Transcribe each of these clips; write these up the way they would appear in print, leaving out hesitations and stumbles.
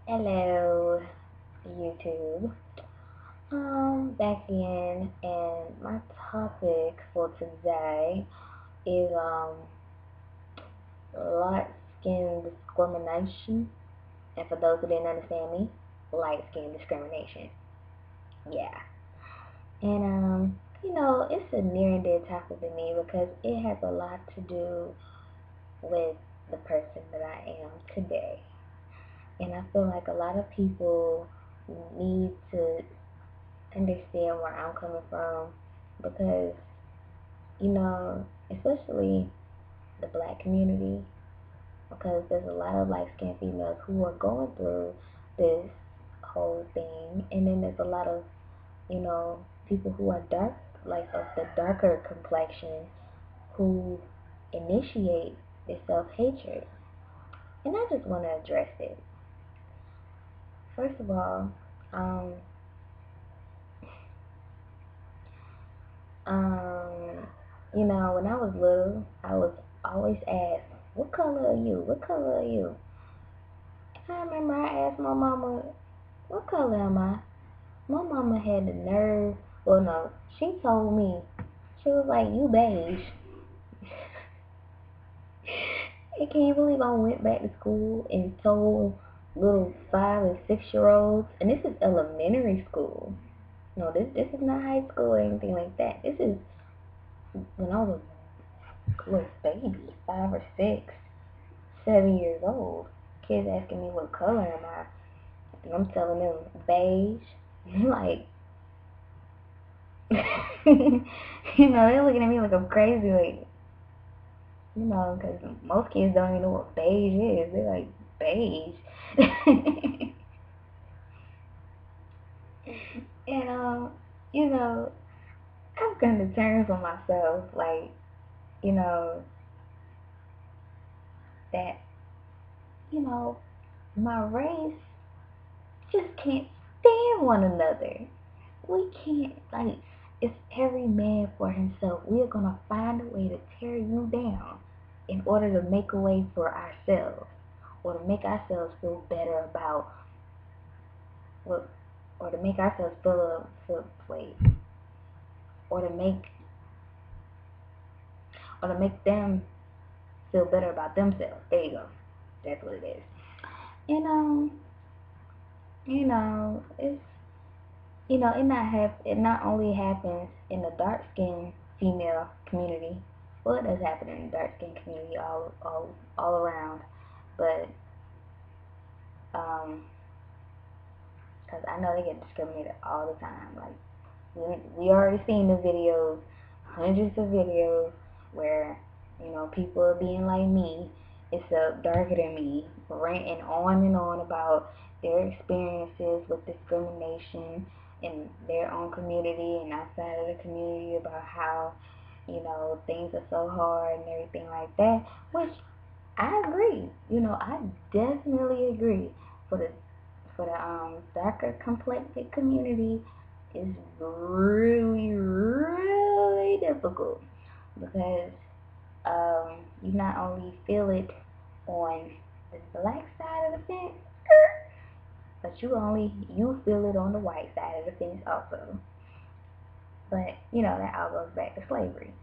Hello, YouTube. Back again, and my topic for today is light skin discrimination. And for those who didn't understand me, light skin discrimination. Yeah. And it's a near and dear topic to me because it has a lot to do with the person that I am today. And I feel like a lot of people need to understand where I'm coming from because, especially the black community, because there's a lot of light skinned females who are going through this whole thing, and then there's a lot of, people who are dark, like of the darker complexion, who initiate this self hatred. And I just want to address it. First of all, um, Um, when I was little, I was always asked, "What color are you? What color are you?" And I remember I asked my mama, "What color am I?" My mama had the nerve. Well, no, she told me. She was like, "You beige." I can't believe I went back to school and told little 5 and 6 year olds, and this is elementary school. No, this is not high school or anything like that. This is when I was little baby, 5 or 6, 7 years old. Kids asking me what color am I, and I'm telling them beige. Like, they're looking at me like I'm crazy, like, because most kids don't even know what beige is. They're like, beige. And I've come to terms with myself, like, you know, that, you know, my race just can't stand one another. We can't, like, it's every man for himself. We are going to find a way to tear you down in order to make a way for ourselves, or to make ourselves feel better about what, or to make ourselves feel wait, or to make, them feel better about themselves. There you go. That's what it is. And it's, it not only happens in the dark skinned female community. Well, it does happen in the dark skinned community all around, but because I know they get discriminated all the time. Like, we already seen the videos, hundreds of videos where people are being like me, except darker than me, ranting on and on about their experiences with discrimination in their own community and outside of the community, about how things are so hard and everything like that. Which I agree. I definitely agree. For the darker complected community is really, really difficult because you not only feel it on the black side of the fence, but you feel it on the white side of the fence also. But that all goes back to slavery.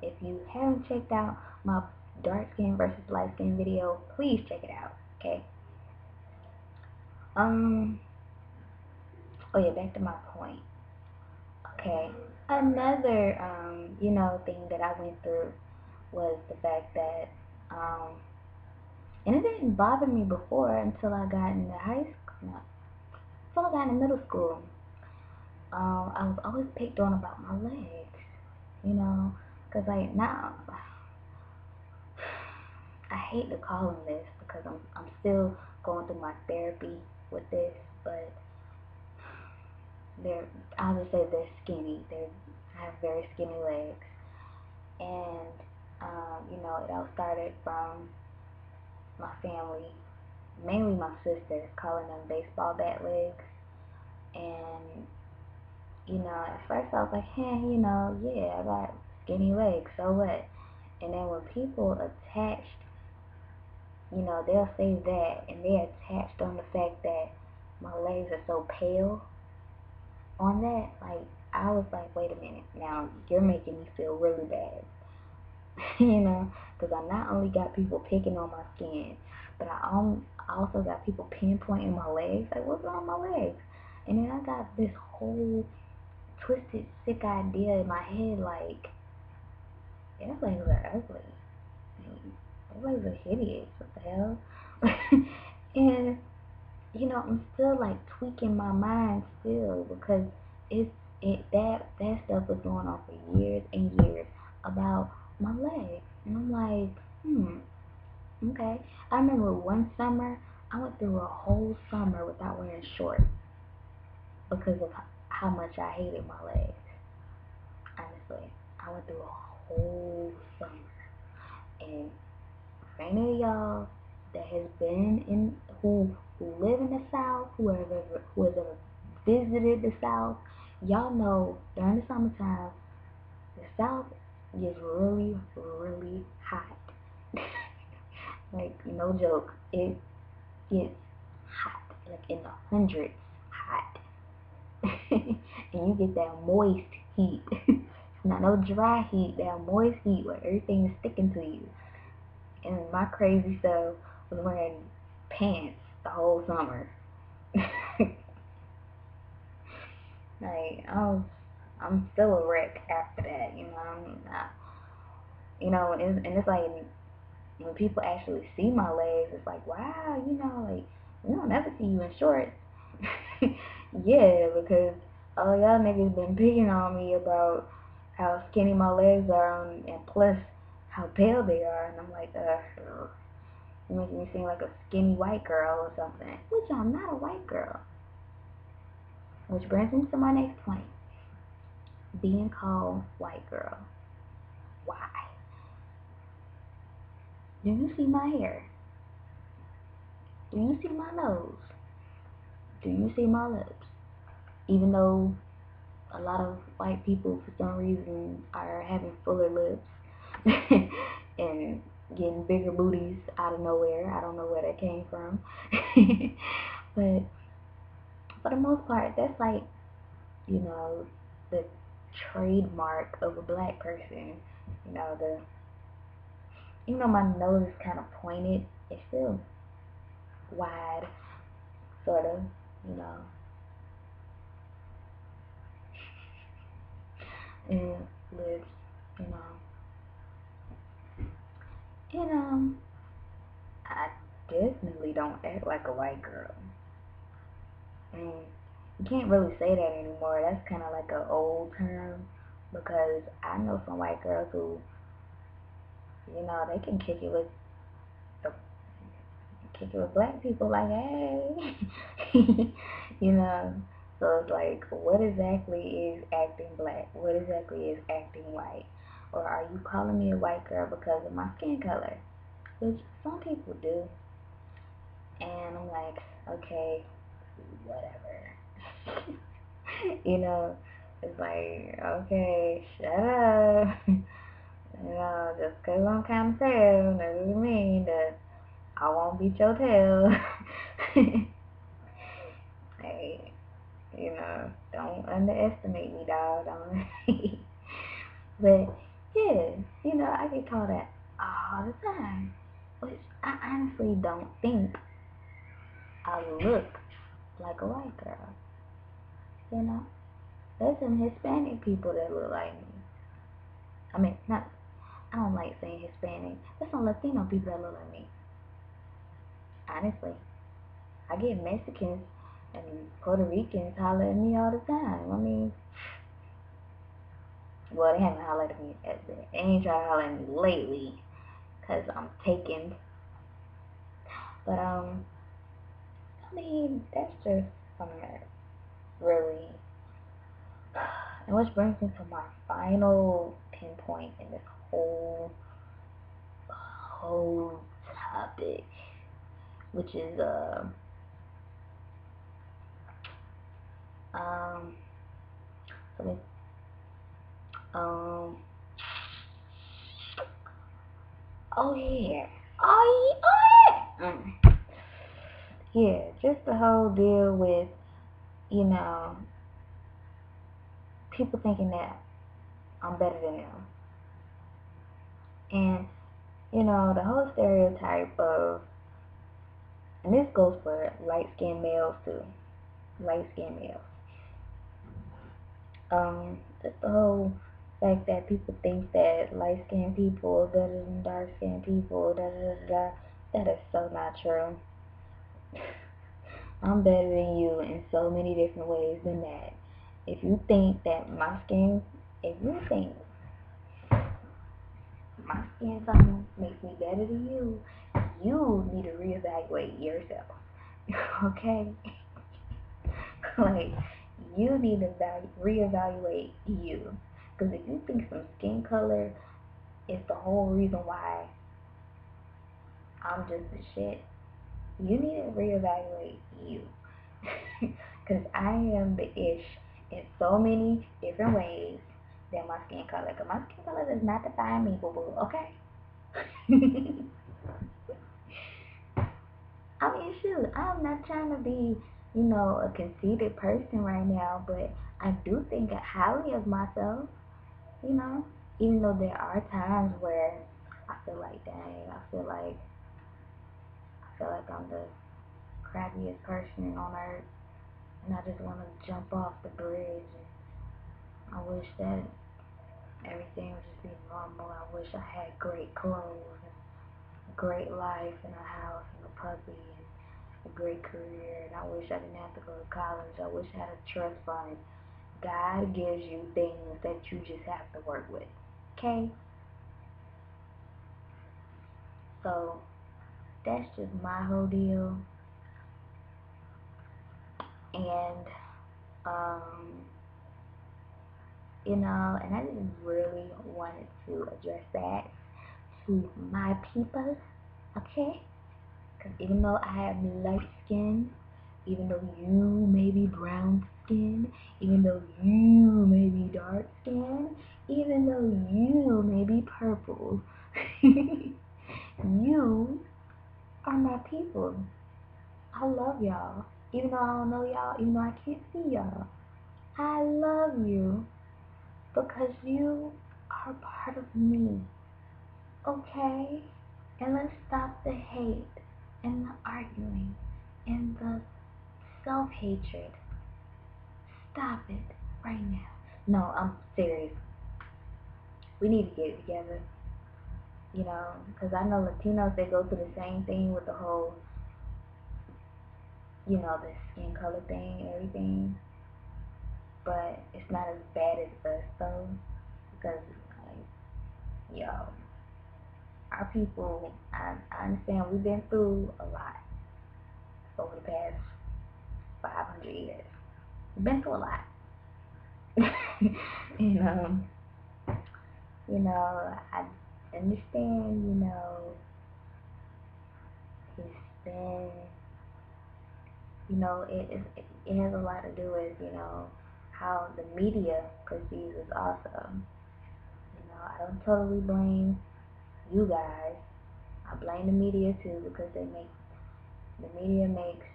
If you haven't checked out my dark skin versus light skin video, please check it out. Okay. Oh yeah, back to my point. Okay. Another thing that I went through was the fact that and it didn't bother me before until I got into high school. No, until I got into middle school. I was always picked on about my legs, because like now I hate to call them this because I'm still going through my therapy with this, but they're I'll just say they're skinny. I have very skinny legs, and it all started from my family, mainly my sister, calling them baseball bat legs. And at first I was like, hey, yeah, I got skinny legs, so what? And then when people attached they'll say that, and they're attached on the fact that my legs are so pale on that. Like, I was like, wait a minute, now you're making me feel really bad. Because I not only got people picking on my skin, but I also got people pinpointing my legs. Like, what's wrong with my legs? And then I got this whole twisted, sick idea in my head, like, yeah, those legs are ugly. Those legs are hideous. What the hell? And I'm still like tweaking my mind still, because that stuff was going on for years and years about my legs, and I'm like, okay. I remember one summer I went through a whole summer without wearing shorts because of how much I hated my legs. Honestly, I went through a whole summer, and for any of y'all that has been who live in the South, who has ever visited the South, y'all know during the summertime, the South gets really, really hot. Like, no joke, it gets hot, like in the hundreds hot. And you get that moist heat. Not no dry heat, that moist heat where everything is sticking to you. And my crazy self was wearing pants the whole summer. Like, I'm still a wreck after that, I'm not, and it's like, when people actually see my legs, it's like, wow, like, we don't never see you in shorts. Yeah, because all y'all niggas been picking on me about how skinny my legs are, and plus how pale they are, and I'm like, you making me seem like a skinny white girl or something, which I'm not a white girl. Which brings me to my next point. Being called white girl. Why? Do you see my hair? Do you see my nose? Do you see my lips? Even though a lot of white people, for some reason, are having fuller lips and getting bigger booties out of nowhere. I don't know where that came from. But for the most part, that's like, the trademark of a black person. Even though my nose is kind of pointed, it's still wide, sort of, and lips, and I definitely don't act like a white girl. And you can't really say that anymore. That's kind of like an old term, because I know some white girls who, they can kick it with black people, like, hey. So it's like, what exactly is acting black? What exactly is acting white? Or are you calling me a white girl because of my skin color? Which some people do. And I'm like, okay, whatever. It's like, okay, shut up. Just because I'm kind of pale doesn't mean that I won't beat your tail. Hey, don't underestimate me, dog. But, yeah, I get called that all the time. Which I honestly don't think I look like a white girl. There's some Hispanic people that look like me. I mean, I don't like saying Hispanic. There's some Latino people that look like me. Honestly. I get Mexicans and Puerto Ricans holler at me all the time. I mean, well, they haven't hollered at me. They ain't trying to holler at me lately, because I'm taken. But, I mean, that's just something that really... And which brings me to my final pinpoint in this whole topic, which is so oh yeah, yeah, just the whole deal with, you know, people thinking that I'm better than them. And, you know, the whole stereotype of, and this goes for light-skinned males too, light-skinned males. Just the whole fact that people think that light-skinned people are better than dark-skinned people, da da da da. That is so not true. I'm better than you in so many different ways than that. If you think that my skin, if you think my skin tone makes me better than you, you need to reevaluate yourself. Okay? Like, you need to reevaluate you. Because if you think some skin color is the whole reason why I'm just the shit, you need to reevaluate you. Because I am the ish in so many different ways than my skin color. Because my skin color does not define me, boo-boo, okay? I mean, shoot, I'm not trying to be, you know, a conceited person right now, but I do think highly of myself, you know? Even though there are times where I feel like, dang, I feel like I'm the crappiest person on earth, and I just want to jump off the bridge, and I wish that everything would just be normal. I wish I had great clothes, and a great life, and a house, and a puppy, and a great career, and I wish I didn't have to go to college. I wish I had a trust fund. God gives you things that you just have to work with, okay? So, that's just my whole deal. And, you know, and I just really wanted to address that to my people, okay? Because even though I have light skin, even though you may be brown skin, even though you may be dark skin, even though you may be purple, you are my people. I love y'all. Even though I don't know y'all, even though I can't see y'all, I love you because you are part of me. Okay? And let's stop the hate and the arguing and the self-hatred. Stop it right now. No, I'm serious. We need to get it together. You know, because I know Latinos, they go through the same thing with the whole, you know, the skin color thing and everything. But it's not as bad as us, though. Because, like, yo, our people, I understand we've been through a lot over the past 500 years. We've been through a lot. And, you know, I understand, you know, it's been, you know, it has a lot to do with, you know, how the media perceives us also. You know, I don't totally blame you guys. I blame the media too, because the media makes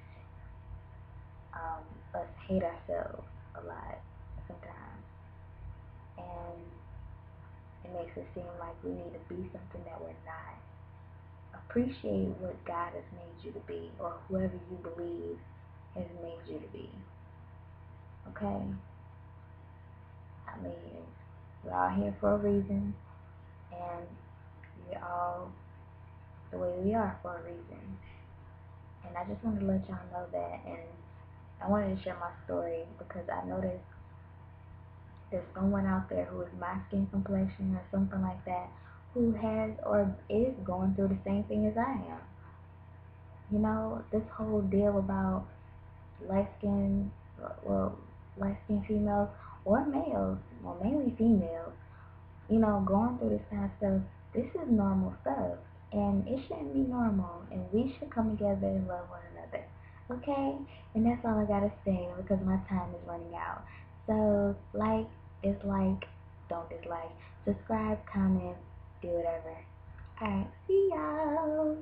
us hate ourselves a lot sometimes. And it makes it seem like we need to be something that we're not. Appreciate what God has made you to be, or whoever you believe has made you to be. Okay? I mean, we're all here for a reason, and we're all the way we are for a reason. And I just wanted to let y'all know that, and I wanted to share my story because I noticed there's someone out there who is my skin complexion or something like that, who has or is going through the same thing as I am. You know, this whole deal about light-skinned females or males, well, mainly females, you know, going through this kind of stuff. This is normal stuff, and it shouldn't be normal, and we should come together and love one another, okay? And that's all I gotta say, because my time is running out. So, like, dislike, don't dislike, subscribe, comment, do whatever. Alright, see y'all.